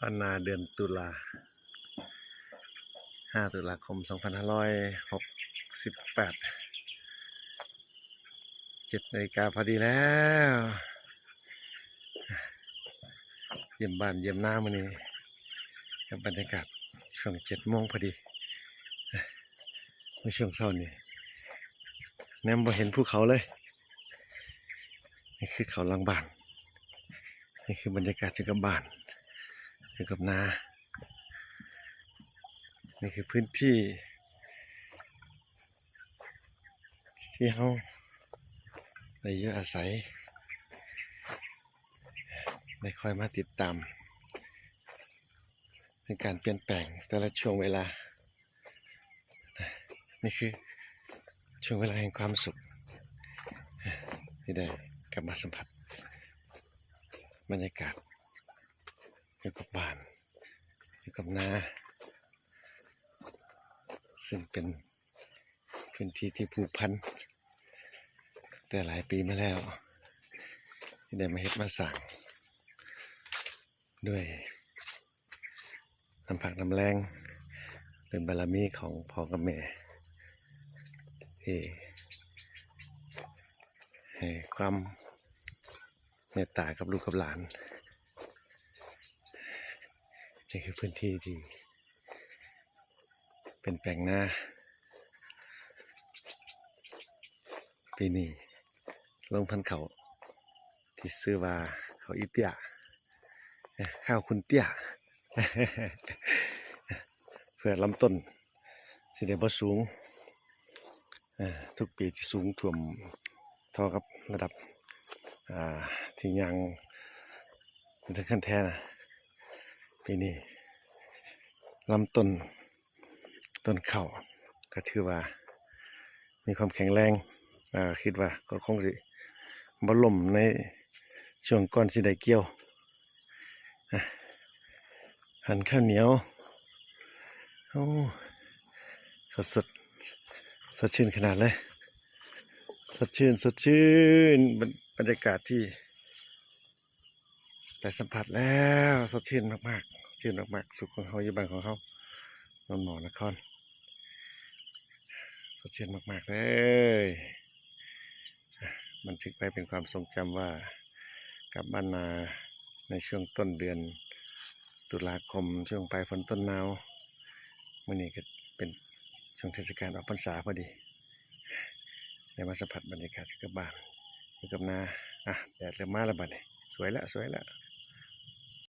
วันนาเดือนตุลา5 ตุลาคม 2568 7 นาฬิกาพอดีแล้วเยี่ยมบ้านเยี่ยมหน้ามื้อนี้กับบรรยากาศช่วง7 โมงพอดีในช่วงเช้านี้แนมบ่เห็นภูเขาเลยนี่คือเขาหลังบ้านนี่คือบรรยากาศอยู่กับบ้านอยู่กับนานี่คือพื้นที่ที่เราได้อยู่อาศัยได้คอยมาติดตามในการเปลี่ยนแปลงแต่ละช่วงเวลานี่คือช่วงเวลาแห่งความสุขที่ได้กลับมาสัมผัสบรรยากาศอยู่กับบ้านอยู่กับนาซึ่งเป็นพื้นที่ที่ผูกพันแต่หลายปีมาแล้วที่ได้มาเฮ็ดมาสร้างด้วยน้ำพักน้ำแรงเป็นบารมีของพ่อกับแม่ที่ให้ความเมตตากับลูกกับหลานนี่คือพื้นที่ที่เป็นแปลงนาปีนี้ลงพันธุ์เขาที่ซื้อว่าเขาอีเตี้ยข้าวคุณเตี้ย เพื่อลำต้นสิได้บ่สูงทุกปีที่สูงท่วมเท่ากับระดับที่ยังถึงขั้นแท้นะปีนี้ลำต้นข้าวก็ถือว่ามีความแข็งแรงคิดว่าก็คงสิบ่ล่มในช่วงก่อนสิได้เกี่ยวหั่นข้าวเหนียวโอ้สดชื่นขนาดเลยสดชื่นบรรยากาศที่ได้สัมผัสแล้วสดชื่นมากๆชื่นมากๆสุขของเขาอยู่บ้านของเขานอนหมอนครสดชื่นมากๆเลยบันทึกไปเป็นความทรงจำว่ากลับบ้านนาในช่วงต้นเดือนตุลาคมช่วงปลายฝนต้นหนาวมื้อนี้ก็เป็นช่วงเทศกาลออกพรรษาพอดีได้มาสัมผัสบรรยากาศกับบ้านกับนาแดดเริ่มมาแล้วบัดนี้สวยแล้ว